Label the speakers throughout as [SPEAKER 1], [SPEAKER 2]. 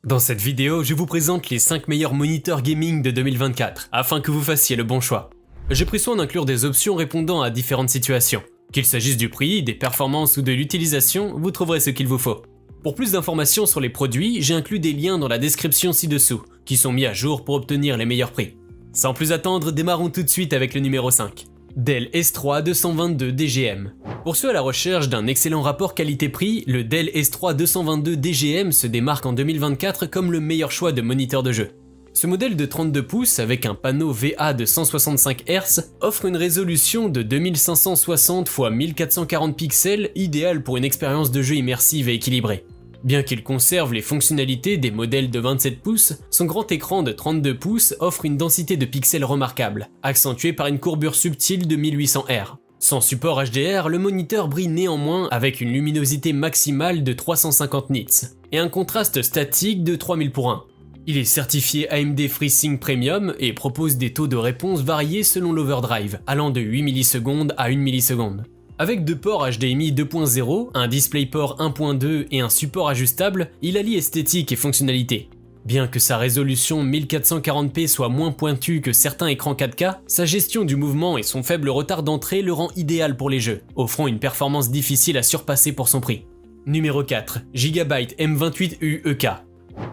[SPEAKER 1] Dans cette vidéo, je vous présente les 5 meilleurs moniteurs gaming de 2024, afin que vous fassiez le bon choix. J'ai pris soin d'inclure des options répondant à différentes situations. Qu'il s'agisse du prix, des performances ou de l'utilisation, vous trouverez ce qu'il vous faut. Pour plus d'informations sur les produits, j'ai inclus des liens dans la description ci-dessous, qui sont mis à jour pour obtenir les meilleurs prix. Sans plus attendre, démarrons tout de suite avec le numéro 5. Dell S3 222 DGM. Pour ceux à la recherche d'un excellent rapport qualité-prix, le Dell S3 222 DGM se démarque en 2024 comme le meilleur choix de moniteur de jeu. Ce modèle de 32 pouces avec un panneau VA de 165 Hz offre une résolution de 2560 x 1440 pixels idéale pour une expérience de jeu immersive et équilibrée. Bien qu'il conserve les fonctionnalités des modèles de 27 pouces, son grand écran de 32 pouces offre une densité de pixels remarquable, accentuée par une courbure subtile de 1800 Hz. Sans support HDR, le moniteur brille néanmoins avec une luminosité maximale de 350 nits et un contraste statique de 3000:1. Il est certifié AMD FreeSync Premium et propose des taux de réponse variés selon l'overdrive, allant de 8 ms à 1 ms. Avec deux ports HDMI 2.0, un DisplayPort 1.2 et un support ajustable, il allie esthétique et fonctionnalité. Bien que sa résolution 1440p soit moins pointue que certains écrans 4K, sa gestion du mouvement et son faible retard d'entrée le rend idéal pour les jeux, offrant une performance difficile à surpasser pour son prix. Numéro 4. Gigabyte M28U EK.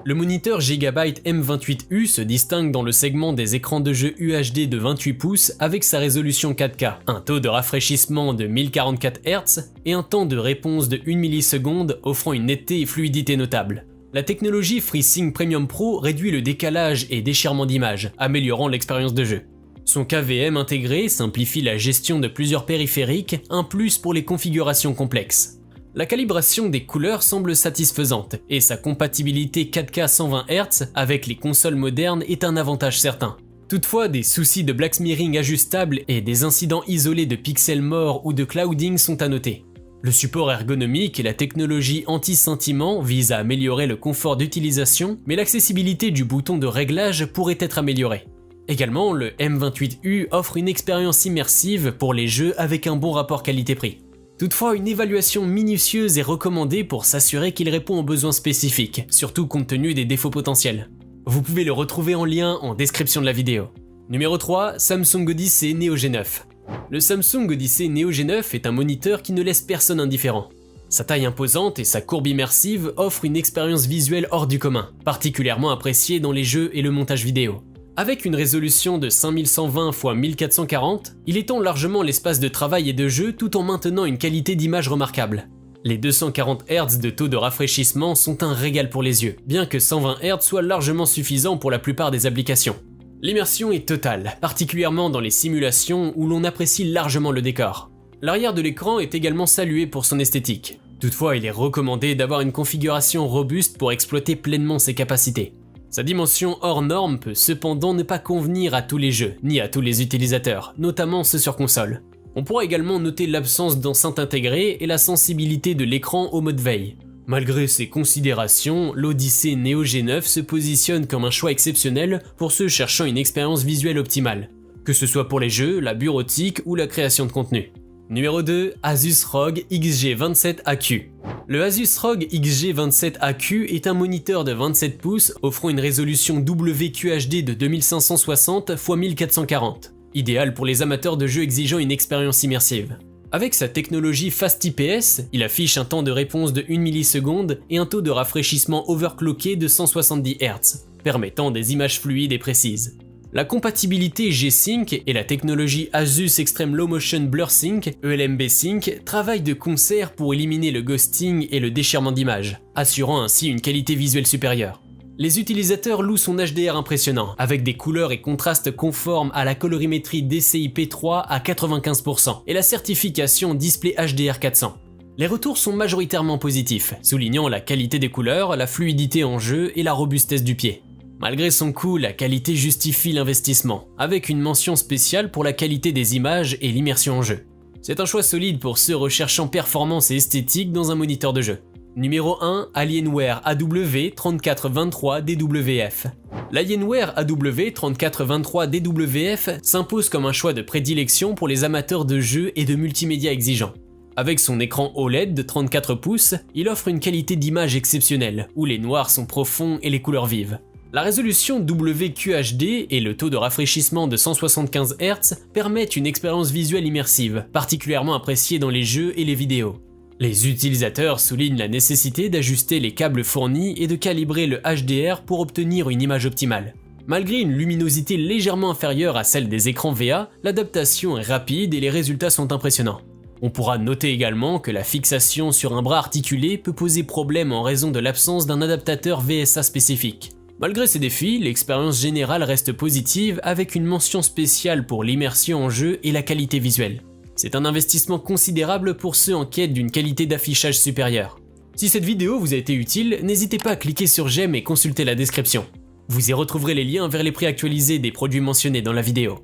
[SPEAKER 1] Le moniteur Gigabyte M28U se distingue dans le segment des écrans de jeu UHD de 28 pouces avec sa résolution 4K, un taux de rafraîchissement de 1044 Hz et un temps de réponse de 1 milliseconde offrant une netteté et fluidité notables. La technologie FreeSync Premium Pro réduit le décalage et déchirement d'image, améliorant l'expérience de jeu. Son KVM intégré simplifie la gestion de plusieurs périphériques, un plus pour les configurations complexes. La calibration des couleurs semble satisfaisante et sa compatibilité 4K 120 Hz avec les consoles modernes est un avantage certain. Toutefois, des soucis de black smearing ajustable et des incidents isolés de pixels morts ou de clouding sont à noter. Le support ergonomique et la technologie anti-scintillement visent à améliorer le confort d'utilisation, mais l'accessibilité du bouton de réglage pourrait être améliorée. Également, le M28U offre une expérience immersive pour les jeux avec un bon rapport qualité-prix. Toutefois, une évaluation minutieuse est recommandée pour s'assurer qu'il répond aux besoins spécifiques, surtout compte tenu des défauts potentiels. Vous pouvez le retrouver en lien en description de la vidéo. Numéro 3, Samsung Odyssey Neo G9. Le Samsung Odyssey Neo G9 est un moniteur qui ne laisse personne indifférent. Sa taille imposante et sa courbe immersive offrent une expérience visuelle hors du commun, particulièrement appréciée dans les jeux et le montage vidéo. Avec une résolution de 5120 x 1440, il étend largement l'espace de travail et de jeu tout en maintenant une qualité d'image remarquable. Les 240 Hz de taux de rafraîchissement sont un régal pour les yeux, bien que 120 Hz soit largement suffisant pour la plupart des applications. L'immersion est totale, particulièrement dans les simulations où l'on apprécie largement le décor. L'arrière de l'écran est également salué pour son esthétique. Toutefois, il est recommandé d'avoir une configuration robuste pour exploiter pleinement ses capacités. Sa dimension hors norme peut cependant ne pas convenir à tous les jeux, ni à tous les utilisateurs, notamment ceux sur console. On pourra également noter l'absence d'enceinte intégrée et la sensibilité de l'écran au mode veille. Malgré ces considérations, l'Odyssey Neo G9 se positionne comme un choix exceptionnel pour ceux cherchant une expérience visuelle optimale, que ce soit pour les jeux, la bureautique ou la création de contenu. Numéro 2, Asus ROG XG27AQ. Le Asus ROG XG27AQ est un moniteur de 27 pouces offrant une résolution WQHD de 2560 x 1440, idéal pour les amateurs de jeux exigeant une expérience immersive. Avec sa technologie Fast IPS, il affiche un temps de réponse de 1 milliseconde et un taux de rafraîchissement overclocké de 170 Hz, permettant des images fluides et précises. La compatibilité G-Sync et la technologie Asus Extreme Low Motion Blur Sync, ELMB Sync, travaillent de concert pour éliminer le ghosting et le déchirement d'image, assurant ainsi une qualité visuelle supérieure. Les utilisateurs louent son HDR impressionnant, avec des couleurs et contrastes conformes à la colorimétrie DCI-P3 à 95% et la certification Display HDR 400. Les retours sont majoritairement positifs, soulignant la qualité des couleurs, la fluidité en jeu et la robustesse du pied. Malgré son coût, la qualité justifie l'investissement, avec une mention spéciale pour la qualité des images et l'immersion en jeu. C'est un choix solide pour ceux recherchant performance et esthétique dans un moniteur de jeu. Numéro 1, Alienware AW3423DWF. L'Alienware AW3423DWF s'impose comme un choix de prédilection pour les amateurs de jeux et de multimédia exigeants. Avec son écran OLED de 34 pouces, il offre une qualité d'image exceptionnelle, où les noirs sont profonds et les couleurs vives. La résolution WQHD et le taux de rafraîchissement de 175 Hz permettent une expérience visuelle immersive, particulièrement appréciée dans les jeux et les vidéos. Les utilisateurs soulignent la nécessité d'ajuster les câbles fournis et de calibrer le HDR pour obtenir une image optimale. Malgré une luminosité légèrement inférieure à celle des écrans VA, l'adaptation est rapide et les résultats sont impressionnants. On pourra noter également que la fixation sur un bras articulé peut poser problème en raison de l'absence d'un adaptateur VSA spécifique. Malgré ces défis, l'expérience générale reste positive avec une mention spéciale pour l'immersion en jeu et la qualité visuelle. C'est un investissement considérable pour ceux en quête d'une qualité d'affichage supérieure. Si cette vidéo vous a été utile, n'hésitez pas à cliquer sur j'aime et consulter la description. Vous y retrouverez les liens vers les prix actualisés des produits mentionnés dans la vidéo.